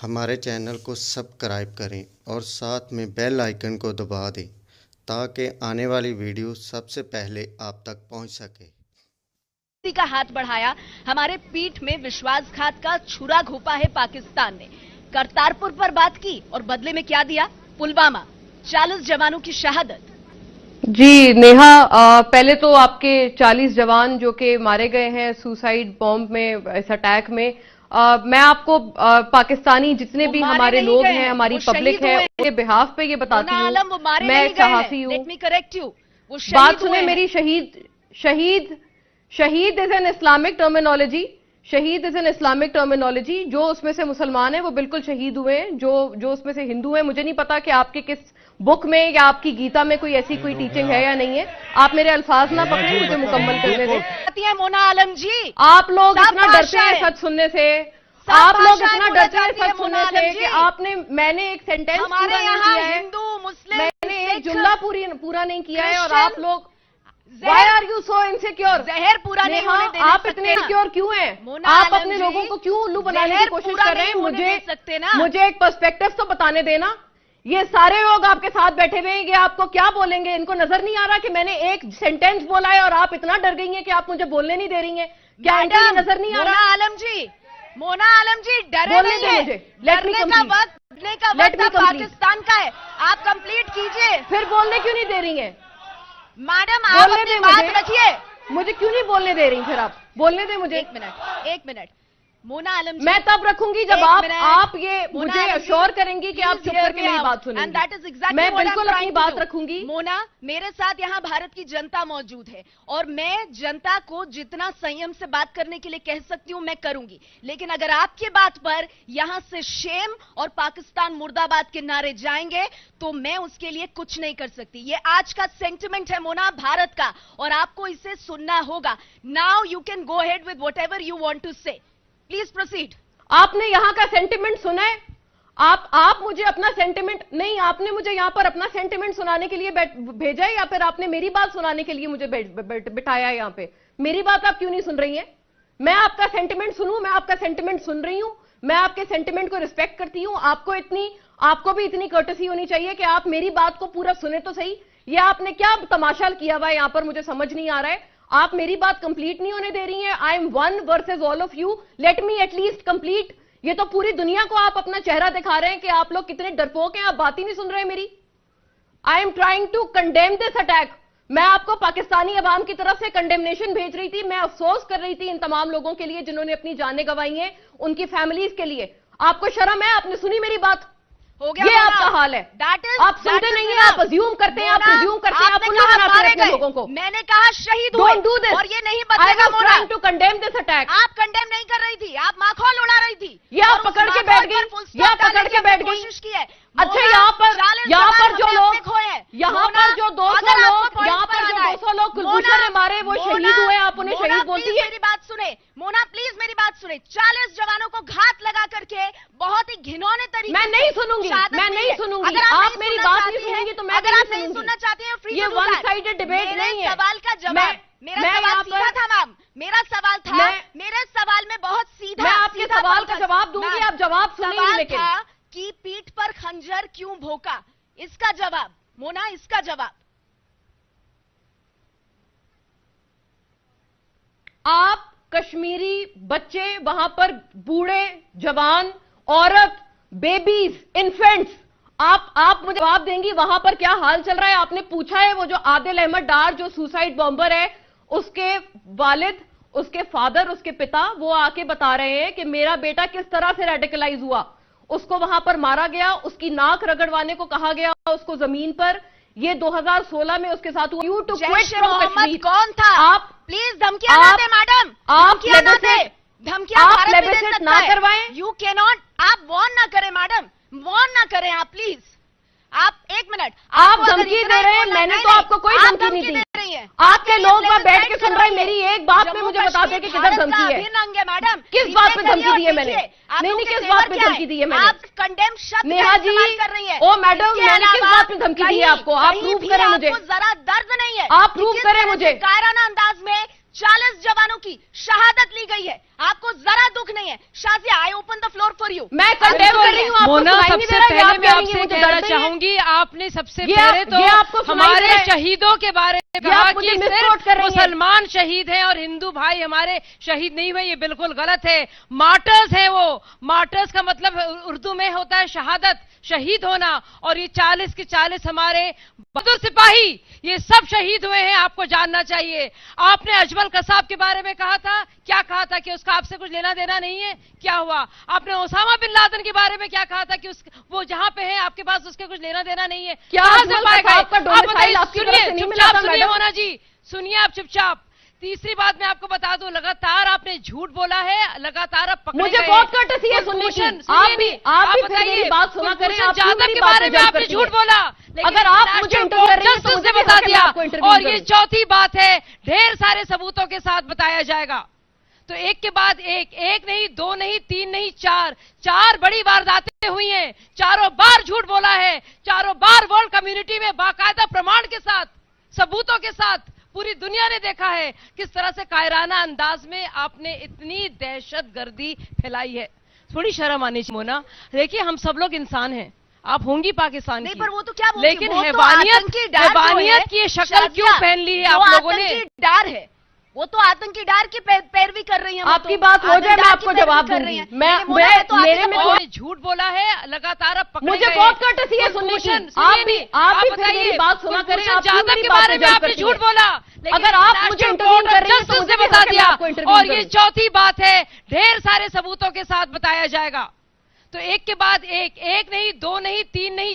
हमारे चैनल को सब्सक्राइब करें और साथ में बेल आइकन को दबा दें ताकि आने वाली वीडियो सबसे पहले आप तक पहुंच सके। का हाथ बढ़ाया, हमारे पीठ में विश्वासघात का छुरा घोंपा है पाकिस्तान ने। करतारपुर पर बात की और बदले में क्या दिया? पुलवामा, 40 जवानों की शहादत। जी नेहा, पहले तो आपके 40 जवान जो कि मारे गए हैं सुसाइड बॉम्ब में, इस अटैक में, मैं आपको पाकिस्तानी जितने भी हमारे लोग हैं, हमारी पब्लिक है, उनके बिहाफ पे ये बताती हूँ। मैं सहाफी हूँ, बात सुने मेरी। शहीद इज एन इस्लामिक टर्मिनोलॉजी। शहीद इज एन इस्लामिक टर्मिनोलॉजी। जो उसमें से मुसलमान है वो बिल्कुल शहीद हुए हैं, जो उसमें से हिंदू है। मुझे नहीं पता कि आपके किस बुक में या आपकी गीता में कोई ऐसी कोई टीचिंग है या नहीं है। आप मेरे अल्फाज ना पकड़ें, मुझे मुकम्मल करने दें। मोना आलम जी, आप लोग इतना डरते हैं सच सुनने से, आप लोग इतना डरते हैं सच सुनने से कि मैंने एक सेंटेंस पूरा नहीं किया है, हिंदू मुस्लिम, मैंने एक जुमला पूरा नहीं किया है और आप लोग Why are you so insecure? जहर पूरा नहीं होने दे सकते। आप इतने इनसिक्योर क्यों हैं? आप अपने लोगों को क्यों उल्लू बनाने की कोशिश कर रहे हैं? मुझे एक पर्सपेक्टिव तो बताने देना। ये सारे लोग आपके साथ बैठे हुए हैं, ये आपको क्या बोलेंगे? इनको नजर नहीं आ रहा कि मैंने एक सेंटेंस बोला है और आप इतना डर गई हैं कि आप मुझे बोलने नहीं दे रही हैं? क्या इनको नजर नहीं आ रहा? मोना आलम जी डरे नहीं है। डरने का वक्त पाकिस्तान का है। आप कंप्लीट कीजिए। फिर बोलने क्यों नहीं दे रही हैं? मैडम आप अपनी बात रखिए। मुझे क्यों नहीं बोलने दे रही? फिर आप बोलने दे मुझे। एक मिनट मोना आलम जी, मैं तब रखूंगी जब आप ये मुझे अश्योर करेंगी कि आप चुप करके मेरी बात सुनेंगी। मैं बिल्कुल अपनी बात रखूंगी। मोना, मेरे साथ यहाँ भारत की जनता मौजूद है और मैं जनता को जितना संयम से बात करने के लिए कह सकती हूँ मैं करूंगी, लेकिन अगर आपके बात पर यहाँ से शेम और पाकिस्तान मुर्दाबाद के नारे जाएंगे तो मैं उसके लिए कुछ नहीं कर सकती। ये आज का सेंटिमेंट है मोना, भारत का, और आपको इसे सुनना होगा। Now you can go ahead with whatever you want to say. Please proceed. आपने यहां का सेंटिमेंट सुना है? आप मुझे अपना सेंटिमेंट नहीं, आपने मुझे यहां पर अपना सेंटिमेंट सुनाने के लिए भेजा है या फिर आपने मेरी बात सुनाने के लिए मुझे बिठाया है यहां पे? मेरी बात आप क्यों नहीं सुन रही हैं? मैं आपका सेंटिमेंट सुनूं? मैं आपका सेंटिमेंट सुन रही हूं। मैं आपके सेंटिमेंट को रिस्पेक्ट करती हूं। आपको भी इतनी कर्टसी होनी चाहिए कि आप मेरी बात को पूरा सुने तो सही। ये आपने क्या तमाशा किया हुआ है यहां पर, मुझे समझ नहीं आ रहा है। आप मेरी बात कंप्लीट नहीं होने दे रही हैं। I am one versus all of you, let me at least complete. ये तो पूरी दुनिया को आप अपना चेहरा दिखा रहे हैं कि आप लोग कितने डरपोक हैं, आप बात ही नहीं सुन रहे मेरी। I am trying to condemn this attack. मैं आपको पाकिस्तानी अवाम की तरफ से कंडेमनेशन भेज रही थी। मैं अफसोस कर रही थी इन तमाम लोगों के लिए जिन्होंने अपनी जानें गंवाई हैं, उनकी फैमिलीज के लिए। आपको शर्म है? आपने सुनी मेरी बात? हो गया, ये आपका हाल है। आप सुनते नहीं हैं, आप अज्यूम करते हैं, आप प्रिज्यूम करते हैं, आप उल्लू बनाते हैं अपने लोगों को। मैंने कहा शहीद हुए, डोंट डू दिस, और ये नहीं बदलेगा Mona. I was trying to condemn this attack. आप कंडेम नहीं कर रही थी, आप माखौल उड़ा रही थी। ये आप पकड़ के बैठ गई, कोशिश की है। अच्छा, यहाँ पर जो लोग, यहाँ पर जो 200 लोग, यहाँ पर जो 200 लोग कुलभूषण ने मारे वो शहीद हुए, आप उन्हें शहीद बोलती है? मेरी बात सुने मोना, प्लीज मेरी बात सुने। 40 जवानों को घात लगा करके बहुत ही घिनौने तरीके। मैं नहीं सुनूंगी, मैं नहीं सुनूंगी। आप मेरी बात नहीं सुनेंगी तो मैं अगर आप नहीं सुनना चाहती हैं, फ्री। ये वन साइडेड डिबेट नहीं है। सवाल का जवाब, मेरा सवाल सीधा था मैम, मेरा सवाल था, मेरे सवाल में बहुत सीधा। मैं आपके सवाल का जवाब दूंगी, आप जवाब सुनेंगी। लेकिन कि पीठ पर खंजर क्यों भोंका, इसका जवाब मोना, इसका जवाब। आप कश्मीरी बच्चे, वहां पर बूढ़े, जवान, औरत, बेबीज, इन्फेंट्स, आप मुझे जवाब देंगी वहां पर क्या हाल चल रहा है? आपने पूछा है वो जो आदिल अहमद डार जो सुसाइड बॉम्बर है, उसके वालिद, उसके फादर, उसके पिता, वो आके बता रहे हैं कि मेरा बेटा किस तरह से रेडिकलाइज हुआ। उसको वहां पर मारा गया, उसकी नाक रगड़वाने को कहा गया, उसको जमीन पर। ये 2016 में उसके साथ हुआ। You to quit from Kashmir. कौन था? आप प्लीज धमकियां ना दें मैडम, धमकियां ना दें, धमकियां भारत में दे सकता ना करवाएं। यू कैन नॉट, आप वॉर्न ना करें मैडम, वॉर्न ना करें आप प्लीज। आप एक मिनट, आप धमकी दे रहे हैं? मैंने तो आपको कोई धमकी नहीं दी। आपके लोग वहां बैठ के सुन रहे हैं। मेरी एक बात पे मुझे बता दें कि किधर धमकी है? मैडम किस बात पे धमकी दी है मैंने? नहीं, किस बात पे धमकी दी है मैंने? आप कंडेम शब्द नेहा जी कर रही है। ओ मैडम, मैंने किस बात पे धमकी दी है आपको? आप प्रूव करें मुझे, जरा दर्द नहीं है? आप प्रूव करें मुझे। कायराना अंदाज में 40 जवानों की शहादत ली गई है, आपको जरा दुख नहीं है? Shazia, I open the floor for you. मैं कंडेम कर रही हूँ, आपको मोना, सुनाई नहीं सबसे दे रहा? पहले मैं आपसे कहना चाहूंगी, आपने सबसे पहले तो हमारे शहीदों के बारे में कहा कि सिर्फ मुसलमान शहीद हैं और हिंदू भाई हमारे शहीद नहीं हुए, ये बिल्कुल गलत है। मार्टर्स है वो, मार्टर्स का मतलब उर्दू में होता है शहादत, शहीद होना, और ये 40 के 40 हमारे बहादुर सिपाही ये सब शहीद हुए हैं, आपको जानना चाहिए। आपने अजमल कसाब के बारे में कहा था, क्या कहा था कि उसका आपसे कुछ लेना देना नहीं है, क्या हुआ? आपने ओसामा बिन लादेन के बारे में क्या कहा था कि वो जहां पे है आपके पास उसके कुछ लेना देना नहीं है? क्या कहां से पाएगा? आप बताइए, चुपचाप सुनिए मोना जी, सुनिए आप चुपचाप। तीसरी बात मैं आपको बता दूं, लगातार आपने झूठ बोला है, लगातार आप पकड़े मुझे गए। बहुत कर्टसी है सुनने की। आप भी मेरी बात सुना करें। जाधव के बारे में आपने झूठ बोला, अगर आप मुझे इंटरव्यू कर रही हैं तो मुझे बता दिया। और ये करूं। चौथी बात है, ढेर सारे सबूतों के साथ बताया जाएगा। तो एक के बाद एक नहीं, दो नहीं, तीन नहीं, चार बड़ी वारदातें हुई हैं। चारों बार झूठ बोला है, चारों बार वर्ल्ड कम्युनिटी में बाकायदा प्रमाण के साथ, सबूतों के साथ पूरी दुनिया ने देखा है किस तरह से कायराना अंदाज में आपने इतनी दहशतगर्दी फैलाई है। थोड़ी शर्म आनी चाहिए मोना। देखिए, हम सब लोग इंसान हैं, आप होंगी पाकिस्तान नहीं, की, पर वो तो क्या बोलती है, लेकिन वो तो हैवानियत की ये शक्ल क्यों पहन ली है आप लोगों ने? डर है, वो तो आतंकी डर की पैरवी कर रही है। आपकी बात हो जाए, मैं आपको जवाब दूंगी। मेरे में और झूठ बोला है, लगातार आप पकड़े मुझे गए। बहुत कर्टसी है सुनने की। आप भी मेरी बात सुना करें। जाधव के बारे में आपने झूठ बोला, अगर आप मुझे इंटरव्यू कर रही हैं तो मुझे बता दिया। और ये करूं। चौथी बात है, ढेर सारे सबूतों के साथ बताया जाएगा। तो एक के बाद एक नहीं, दो नहीं, तीन नहीं,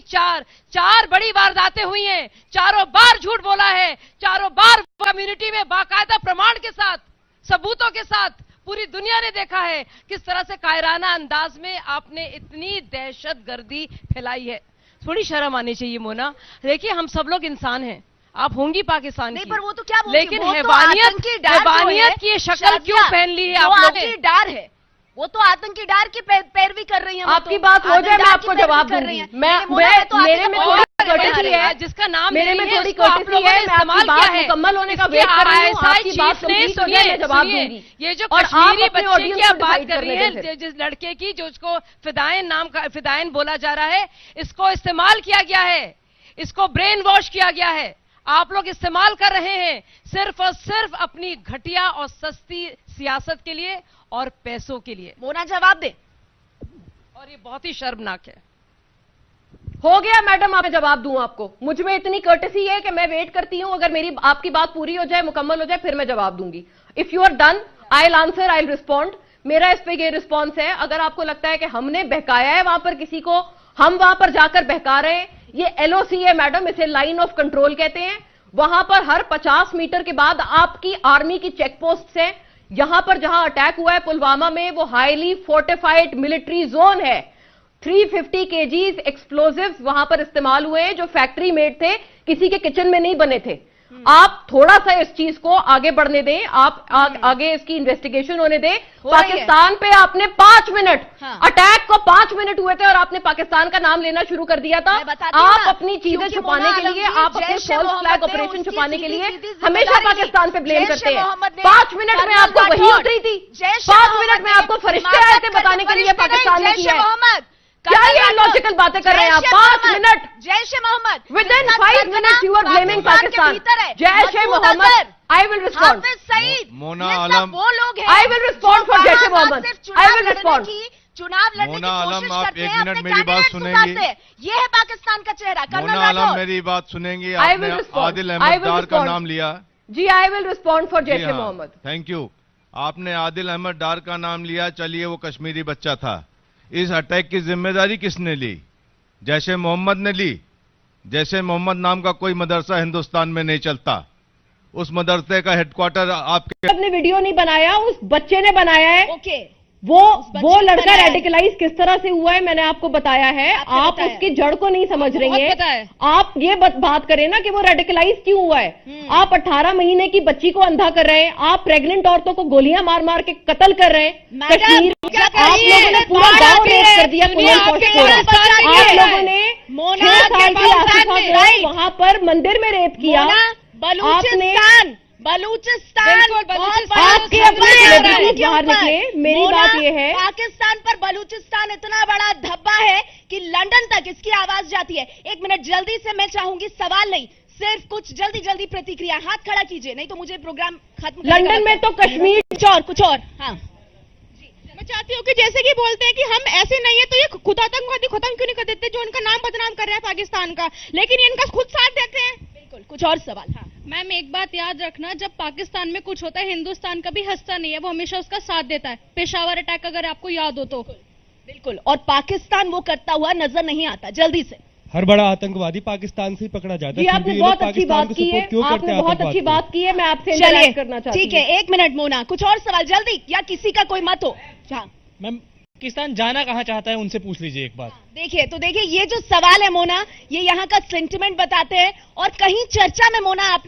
चार बड़ी वारदातें हुई हैं। चारों बार झूठ बोला है, चारों बार कम्युनिटी में बाकायदा प्रमाण के साथ, सबूतों के साथ पूरी दुनिया ने देखा है किस तरह से कायराना अंदाज में आपने इतनी दहशतगर्दी फैलाई है। थोड़ी शर्म आनी चाहिए मोना। देखिए, हम सब लोग इंसान हैं, आप होंगी पाकिस्तान नहीं, की, पर वो तो क्या बोलती है, लेकिन वो तो हैवानियत की ये शक्ल क्यों पहन ली है आप लोगों ने? डर है, वो तो आतंकी डर की पैरवी कर रही है। आपकी बात हो जाए, मैं आपको जवाब दूंगी। मेरे में थोड़ी कर्टसी है, जिसका नाम मेरे में थोड़ी इसको आप कर्टसी लोगों है। ने मैं आपकी बात मुकम्मल होने का वेट कर रही हूँ। आपकी बात कंप्लीट हो जाए, मैं जवाब दूंगी। ये जो और कश्मीरी आप अपने बच्चे की ऑडियंस आप को बात डिसाइड कर रही करने दें हैं, जिस लड़के की जो उसको फिदायन बोला जा रहा है, इसको इस्तेमाल किया गया है, इसको ब्रेन वॉश किया गया है। आप लोग इस्तेमाल कर रहे हैं सिर्फ और सिर्फ अपनी घटिया और सस्ती सियासत के लिए और पैसों के लिए। मोना जवाब दे। और ये बहुत ही शर्मनाक है। हो गया मैडम, आप जवाब दूं आपको। मुझ में इतनी कर्टसी है कि मैं वेट करती हूं, अगर मेरी आपकी बात पूरी हो जाए, मुकम्मल हो जाए, फिर मैं जवाब दूंगी। If you are done, I will answer, I will respond. मेरा इस पे ये रिस्पॉन्स है, अगर आपको लगता है कि हमने बहकाया है वहां पर किसी को, हम वहां पर जाकर बहका रहे हैं, ये एलओसी है मैडम, इसे लाइन ऑफ कंट्रोल कहते हैं। वहां पर हर 50 मीटर के बाद आपकी आर्मी की चेक पोस्ट है। यहां पर जहां अटैक हुआ है पुलवामा में, वो हाईली फोर्टिफाइड मिलिट्री जोन है। 350 केजीज एक्सप्लोजिव्स वहां पर इस्तेमाल हुए हैं, जो फैक्ट्री मेड थे, किसी के किचन में नहीं बने थे। आप थोड़ा सा इस चीज को आगे बढ़ने दें, आप आगे इसकी इन्वेस्टिगेशन होने दें। पाकिस्तान पे आपने 5 मिनट, अटैक को 5 मिनट हुए थे और आपने पाकिस्तान का नाम लेना शुरू कर दिया था। आप अपनी चीजें छुपाने के लिए, आप अपने फॉल्स फ्लैग ऑपरेशन छुपाने के लिए हमेशा पाकिस्तान पे ब्लेम करते हैं। 5 मिनट में आपको वही उतरी थी, 5 मिनट में आपको फरिश्ते आए थे बताने के लिए पाकिस्तान ने किया है। क्या ये लॉजिकल बातें कर रहे हैं आप? 5 minute, Jaish e Mohammad, with in 5 minutes you are blaming Pakistan. Jaish e Mohammad, I will respond. Mona Alam, वो लोग हैं, I will respond for Jaish e Mohammad, I will respond. चुनाव लड़ने की मोना आलम, कोशिश आप करते एक हैं, मिनट अपने मेरी बात कैंडिडेट सुनेंगी? उतारते हैं। ये है पाकिस्तान का चेहरा। कर्नल मोना आलम, राठौर, मेरी बात सुनेंगी? I आपने will respond. Adil I Ahmad will डार का respond. नाम लिया। जी, I will respond for Jaish e हाँ, मोहम्मद। Thank you. आपने आदिल अहमद डार का नाम लिया, चलिए वो कश्मीरी बच्चा था। इस अटैक की जिम्मेदारी किसने ली? जैश ए मोहम्मद ने ली। जैश ए मोहम्मद नाम का कोई मदरसा हिंदुस्तान में नहीं चलता। उस मदरसे का हेडक्वार्टर आपके आपने वीडियो नहीं बनाया, उस बच्चे ने बनाया है। ओके, वो लड़का रेडिकलाइज किस तरह से हुआ है मैंने आपको बताया है। आप उसकी जड़ को नहीं समझ रही हैं। आप ये बात करें ना कि वो रेडिकलाइज क्यों हुआ है। आप 18 महीने की बच्ची को अंधा कर रहे हैं, आप प्रेग्नेंट औरतों को गोलियां मार मार के कत्ल कर रहे हैं। कश्मीर आप लोगों ने पूरा गांव रेप कर दिया। आप लोगों ने 6 साल की आसिफा को वहां पर मंदिर में रेप किया। आपने बलूचिस्तान आपके अपने सेलिब्रिटी बाहर निकले। मेरी बात ये है, पाकिस्तान पर बलूचिस्तान इतना बड़ा धब्बा है कि लंदन तक इसकी आवाज जाती है। एक मिनट जल्दी से, मैं चाहूंगी सवाल नहीं, सिर्फ कुछ जल्दी जल्दी प्रतिक्रिया। हाथ खड़ा कीजिए, नहीं तो मुझे प्रोग्राम खत्म। लंदन में तो कश्मीर कुछ और। हाँ, मैं चाहती हूँ कि जैसे कि बोलते हैं कि हम ऐसे नहीं है, तो ये खुद आतंकवादी खत्म क्यों नहीं कर देते जो उनका नाम बदनाम कर रहा है पाकिस्तान का, लेकिन ये इनका खुद साथ देते हैं। बिल्कुल, कुछ और सवाल। हाँ मैम, एक बात याद रखना, जब पाकिस्तान में कुछ होता है हिंदुस्तान कभी हंसता नहीं है, वो हमेशा उसका साथ देता है। पेशावर अटैक अगर आपको याद हो तो। बिल्कुल, और पाकिस्तान वो करता हुआ नजर नहीं आता। जल्दी से, हर बड़ा आतंकवादी पाकिस्तान से ही पकड़ा जाता है। आपने बहुत अच्छी बात की है, आपने बहुत अच्छी बात की है। मैं आपसे इंटरैक्ट करना चाहती हूँ। ठीक है, एक मिनट मोना, कुछ और सवाल जल्दी, या किसी का कोई मत हो। मैम, पाकिस्तान जाना कहाँ चाहता है उनसे पूछ लीजिए एक बात। देखिए, तो देखिए, ये जो सवाल है मोना, ये यहाँ का सेंटिमेंट बताते हैं। और कहीं चर्चा में मोना आप